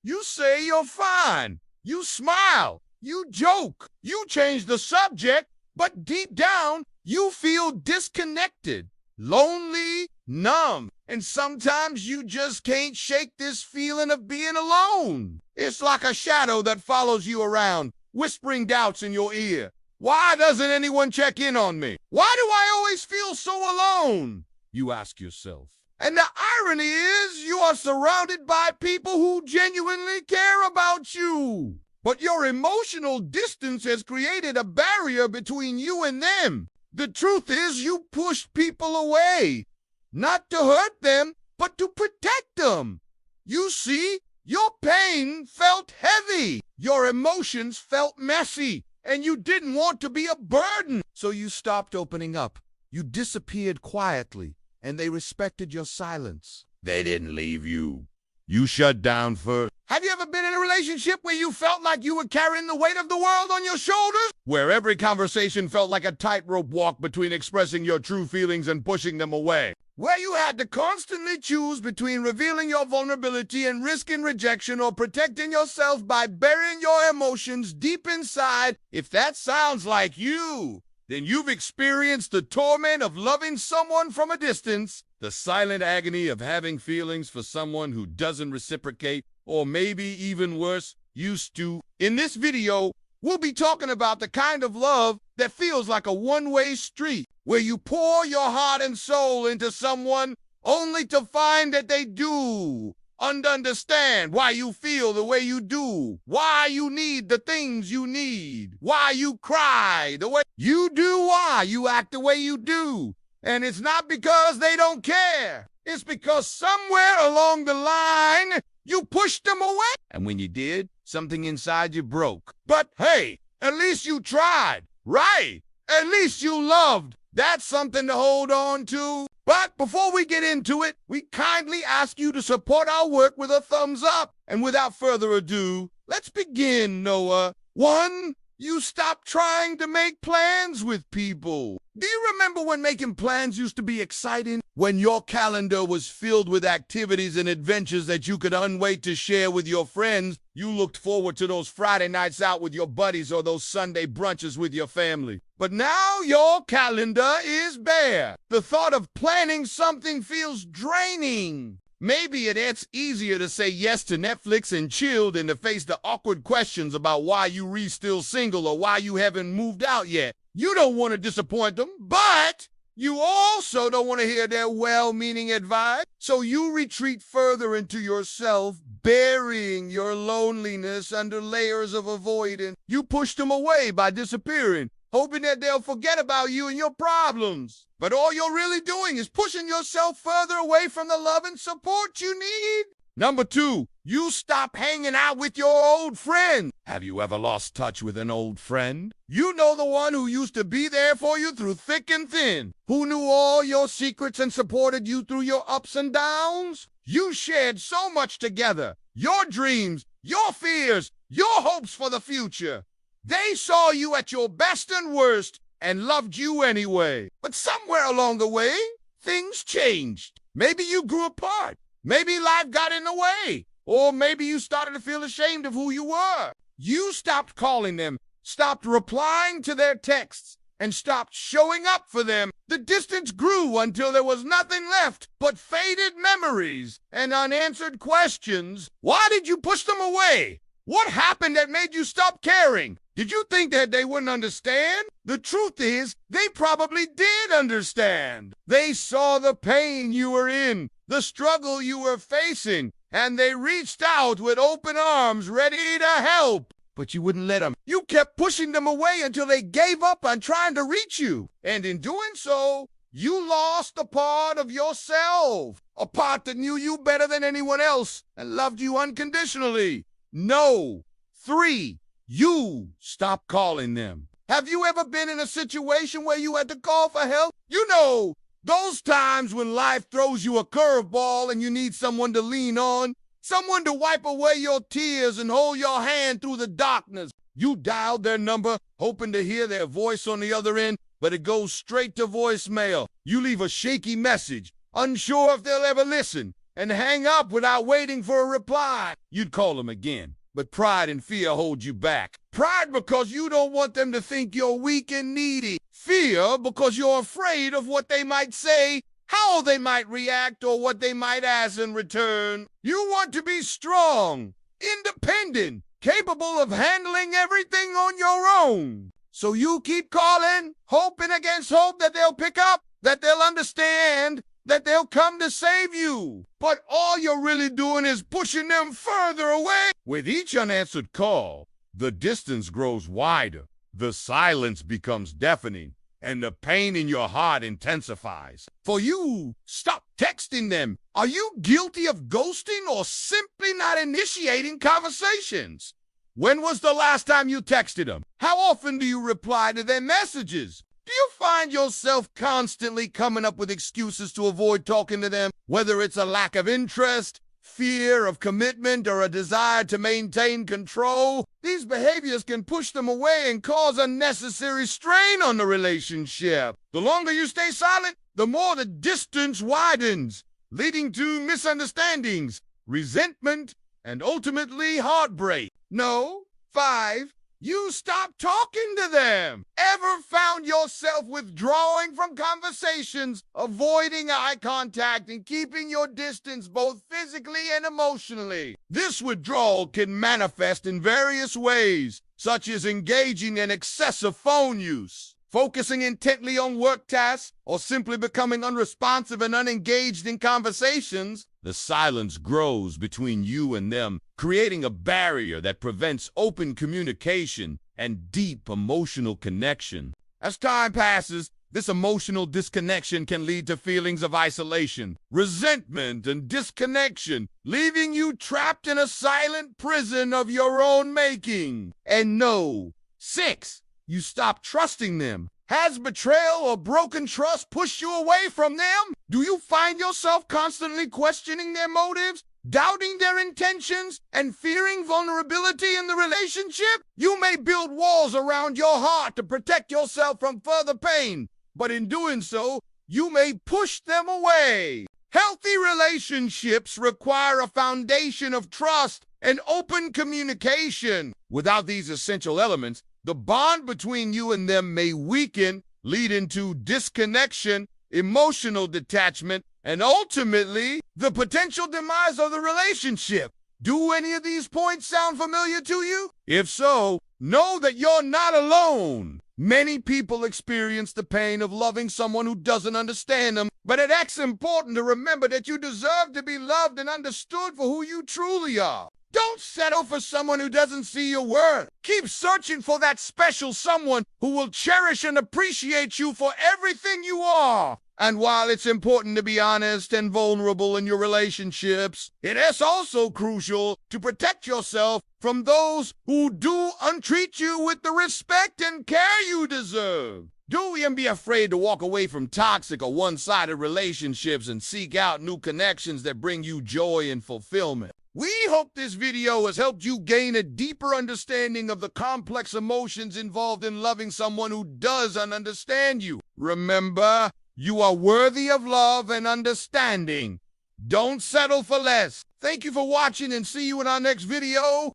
You say you're fine. You smile. You joke. You change the subject, but deep down, you feel disconnected, lonely, numb, and sometimes you just can't shake this feeling of being alone. It's like a shadow that follows you around, whispering doubts in your ear. Why doesn't anyone check in on me? Why do I always feel so alone? You ask yourself. And the irony is, you are surrounded by people who genuinely care about you. But your emotional distance has created a barrier between you and them. The truth is, you push people away, not to hurt them, but to protect them. You see, your pain felt heavy. Your emotions felt messy, and you didn't want to be a burden. So you stopped opening up. You disappeared quietly, and they respected your silence. They didn't leave you. You shut down first. Have you ever been in a relationship where you felt like you were carrying the weight of the world on your shoulders? Where every conversation felt like a tightrope walk between expressing your true feelings and pushing them away? Where you had to constantly choose between revealing your vulnerability and risking rejection or protecting yourself by burying your emotions deep inside? If that sounds like you, then you've experienced the torment of loving someone from a distance, the silent agony of having feelings for someone who doesn't reciprocate, or maybe even worse, used to. In this video, we'll be talking about the kind of love that feels like a one-way street, where you pour your heart and soul into someone only to find that they do understand why you feel the way you do, why you need the things you need, why you cry the way you do, why you act the way you do. And it's not because they don't care. It's because somewhere along the line, you pushed them away. And when you did, something inside you broke. But hey, at least you tried, right? At least you loved. That's something to hold on to. But before we get into it, we kindly ask you to support our work with a thumbs up. And without further ado, let's begin, Noah. 1, you stop trying to make plans with people. Do you remember when making plans used to be exciting? When your calendar was filled with activities and adventures that you could unwait to share with your friends? You looked forward to those Friday nights out with your buddies or those Sunday brunches with your family. But now your calendar is bare. The thought of planning something feels draining. Maybe it's easier to say yes to Netflix and chill than to face the awkward questions about why you still single or why you haven't moved out yet. You don't want to disappoint them, but you also don't want to hear their well-meaning advice. So you retreat further into yourself, burying your loneliness under layers of avoidance. You push them away by disappearing, hoping that they'll forget about you and your problems. But all you're really doing is pushing yourself further away from the love and support you need. Number 2, you stop hanging out with your old friends. Have you ever lost touch with an old friend? You know, the one who used to be there for you through thick and thin, who knew all your secrets and supported you through your ups and downs. You shared so much together, your dreams, your fears, your hopes for the future. They saw you at your best and worst and loved you anyway. But somewhere along the way, things changed. Maybe you grew apart. Maybe life got in the way. Or maybe you started to feel ashamed of who you were. You stopped calling them, stopped replying to their texts, and stopped showing up for them. The distance grew until there was nothing left but faded memories and unanswered questions. Why did you push them away? What happened that made you stop caring? Did you think that they wouldn't understand? The truth is, they probably did understand. They saw the pain you were in, the struggle you were facing, and they reached out with open arms, ready to help. But you wouldn't let them. You kept pushing them away until they gave up on trying to reach you. And in doing so, you lost a part of yourself, a part that knew you better than anyone else and loved you unconditionally. No. 3, you stop calling them. Have you ever been in a situation where you had to call for help? You know, those times when life throws you a curveball and you need someone to lean on, someone to wipe away your tears and hold your hand through the darkness. You dialed their number, hoping to hear their voice on the other end, but it goes straight to voicemail. You leave a shaky message, unsure if they'll ever listen, and hang up without waiting for a reply. You'd call them again, but pride and fear hold you back. Pride because you don't want them to think you're weak and needy. Fear because you're afraid of what they might say, how they might react, or what they might ask in return. You want to be strong, independent, capable of handling everything on your own. So you keep calling, hoping against hope that they'll pick up, that they'll understand, that they'll come to save you. But all you're really doing is pushing them further away. With each unanswered call, the distance grows wider, the silence becomes deafening, and the pain in your heart intensifies. For you, stop texting them. Are you guilty of ghosting or simply not initiating conversations? When was the last time you texted them? How often do you reply to their messages? Do you find yourself constantly coming up with excuses to avoid talking to them, whether it's a lack of interest, fear of commitment, or a desire to maintain control? These behaviors can push them away and cause unnecessary strain on the relationship. The longer you stay silent, the more the distance widens, leading to misunderstandings, resentment, and ultimately heartbreak. No. 5. You stop talking to them. Ever found yourself withdrawing from conversations, avoiding eye contact, and keeping your distance both physically and emotionally? This withdrawal can manifest in various ways, such as engaging in excessive phone use, focusing intently on work tasks, or simply becoming unresponsive and unengaged in conversations. The silence grows between you and them, creating a barrier that prevents open communication and deep emotional connection. As time passes, this emotional disconnection can lead to feelings of isolation, resentment, and disconnection, leaving you trapped in a silent prison of your own making. And no. 6. You stop trusting them. Has betrayal or broken trust pushed you away from them? Do you find yourself constantly questioning their motives, doubting their intentions, and fearing vulnerability in the relationship? You may build walls around your heart to protect yourself from further pain, but in doing so, you may push them away. Healthy relationships require a foundation of trust and open communication. Without these essential elements, the bond between you and them may weaken, leading to disconnection, emotional detachment, and ultimately, the potential demise of the relationship. Do any of these points sound familiar to you? If so, know that you're not alone. Many people experience the pain of loving someone who doesn't understand them, but it's important to remember that you deserve to be loved and understood for who you truly are. Don't settle for someone who doesn't see your worth. Keep searching for that special someone who will cherish and appreciate you for everything you are. And while it's important to be honest and vulnerable in your relationships, it is also crucial to protect yourself from those who do untreat you with the respect and care you deserve. Don't even be afraid to walk away from toxic or one-sided relationships and seek out new connections that bring you joy and fulfillment. We hope this video has helped you gain a deeper understanding of the complex emotions involved in loving someone who doesn't understand you. Remember, you are worthy of love and understanding. Don't settle for less. Thank you for watching and see you in our next video.